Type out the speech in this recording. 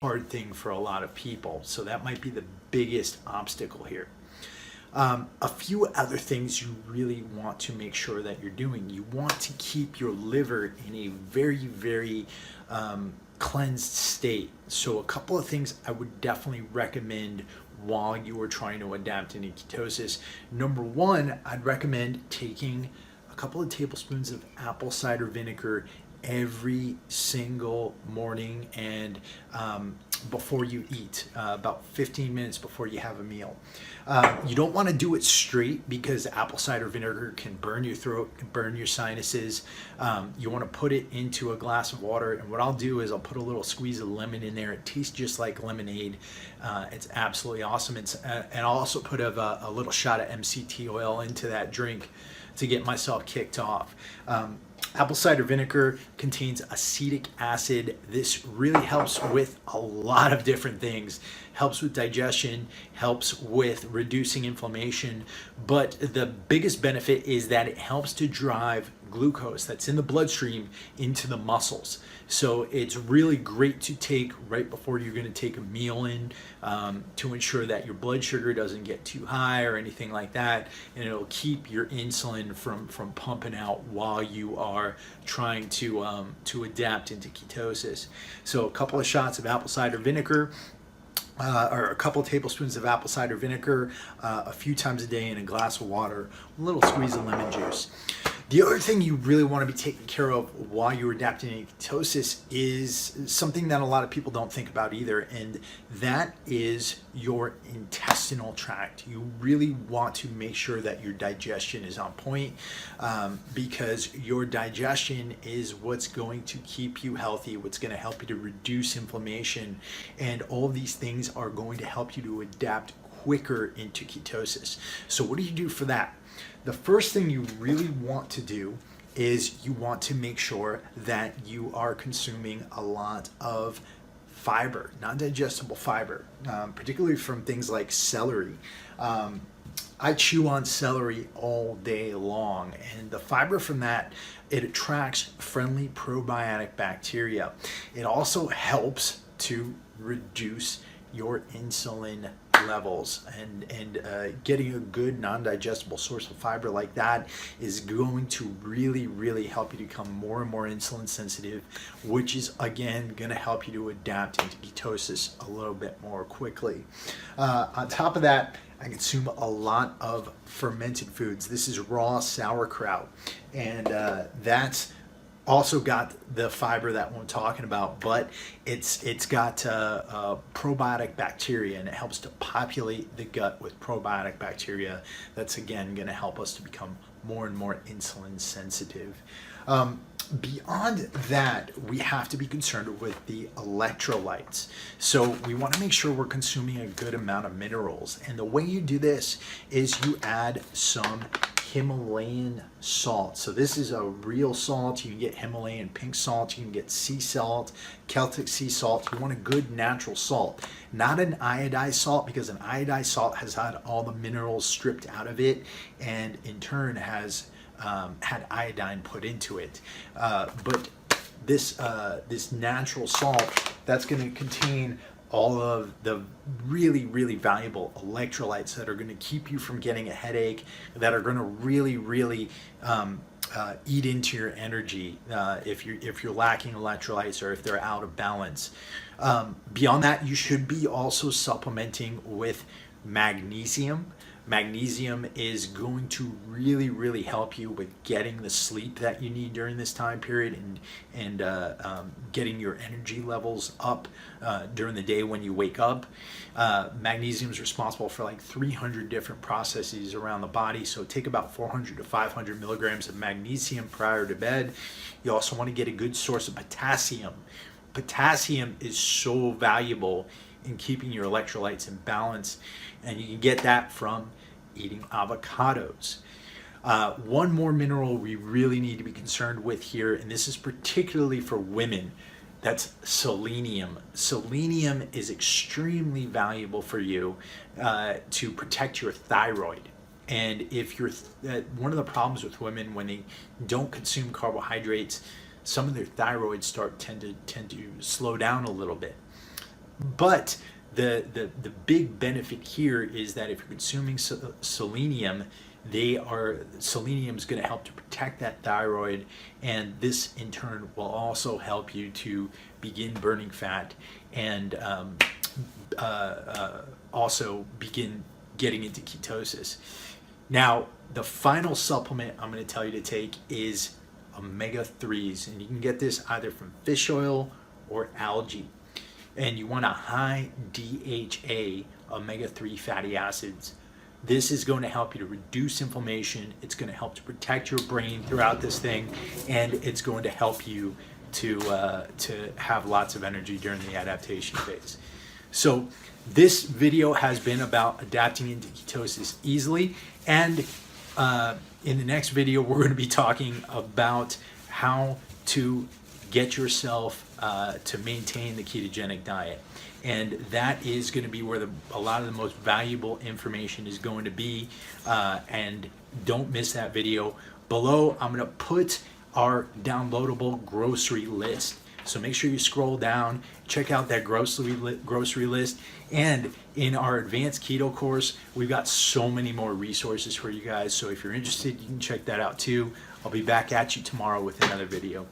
hard thing for a lot of people. So that might be the biggest obstacle here. A few other things you really want to make sure that you're doing. You want to keep your liver in a very, very cleansed state. So a couple of things I would definitely recommend while you are trying to adapt into ketosis. Number one, I'd recommend taking a couple of tablespoons of apple cider vinegar every single morning and before you eat, about 15 minutes before you have a meal. You don't want to do it straight because apple cider vinegar can burn your throat, can burn your sinuses. You want to put it into a glass of water, and what I'll do is I'll put a little squeeze of lemon in there. It tastes just like lemonade. It's absolutely awesome. And I'll also put a little shot of MCT oil into that drink to get myself kicked off. Apple cider vinegar contains acetic acid. This really helps with a lot of different things. Helps with digestion, helps with reducing inflammation, but the biggest benefit is that it helps to drive glucose that's in the bloodstream into the muscles. So it's really great to take right before you're going to take a meal in to ensure that your blood sugar doesn't get too high or anything like that, and it'll keep your insulin from pumping out while you are trying to adapt into ketosis. So a couple of shots of apple cider vinegar, or a couple of tablespoons of apple cider vinegar a few times a day in a glass of water, a little squeeze of lemon juice. The other thing you really want to be taking care of while you're adapting to ketosis is something that a lot of people don't think about either, and that is your intestinal tract. You really want to make sure that your digestion is on point, because your digestion is what's going to keep you healthy, what's going to help you to reduce inflammation, and all of these things are going to help you to adapt quicker into ketosis. So what do you do for that? The first thing you really want to do is you want to make sure that you are consuming a lot of fiber, non-digestible fiber, particularly from things like celery. I chew on celery all day long, and the fiber from that, it attracts friendly probiotic bacteria. It also helps to reduce your insulin levels, and getting a good non-digestible source of fiber like that is going to really help you to become more and more insulin sensitive, which is again going to help you to adapt into ketosis a little bit more quickly. On top of that, I consume a lot of fermented foods. This is raw sauerkraut, and that's also got the fiber that we're talking about, but it's got probiotic bacteria, and it helps to populate the gut with probiotic bacteria. That's again going to help us to become more and more insulin sensitive. Beyond that, we have to be concerned with the electrolytes. So we want to make sure we're consuming a good amount of minerals, and the way you do this is you add some Himalayan salt. So this is a real salt. You can get Himalayan pink salt, you can get sea salt, Celtic sea salt. You want a good natural salt, not an iodized salt, because an iodized salt has had all the minerals stripped out of it and in turn has had iodine put into it. But this natural salt, that's going to contain all of the really valuable electrolytes that are going to keep you from getting a headache, that are going to really eat into your energy if you're lacking electrolytes or if they're out of balance. Beyond that, you should be also supplementing with magnesium. Magnesium is going to really help you with getting the sleep that you need during this time period, and getting your energy levels up during the day when you wake up. Magnesium is responsible for like 300 different processes around the body, so take about 400 to 500 milligrams of magnesium prior to bed. You also want to get a good source of potassium. Potassium is so valuable in keeping your electrolytes in balance, and you can get that from eating avocados. One more mineral we really need to be concerned with here, and this is particularly for women, that's selenium. Selenium is extremely valuable for you to protect your thyroid. And if you're one of the problems with women when they don't consume carbohydrates, some of their thyroids tend to slow down a little bit. But the big benefit here is that if you're consuming selenium, selenium is going to help to protect that thyroid, and this in turn will also help you to begin burning fat and also begin getting into ketosis. Now, the final supplement I'm going to tell you to take is omega-3s, and you can get this either from fish oil or algae. And you want a high DHA omega-3 fatty acids. This is going to help you to reduce inflammation. It's going to help to protect your brain throughout this thing, and it's going to help you to have lots of energy during the adaptation phase. So this video has been about adapting into ketosis easily, and in the next video we're going to be talking about how to get yourself to maintain the ketogenic diet. And that is going to be where a lot of the most valuable information is going to be. And don't miss that video. Below, I'm going to put our downloadable grocery list. So make sure you scroll down, check out that grocery list. And in our advanced keto course, we've got so many more resources for you guys. So if you're interested, you can check that out too. I'll be back at you tomorrow with another video.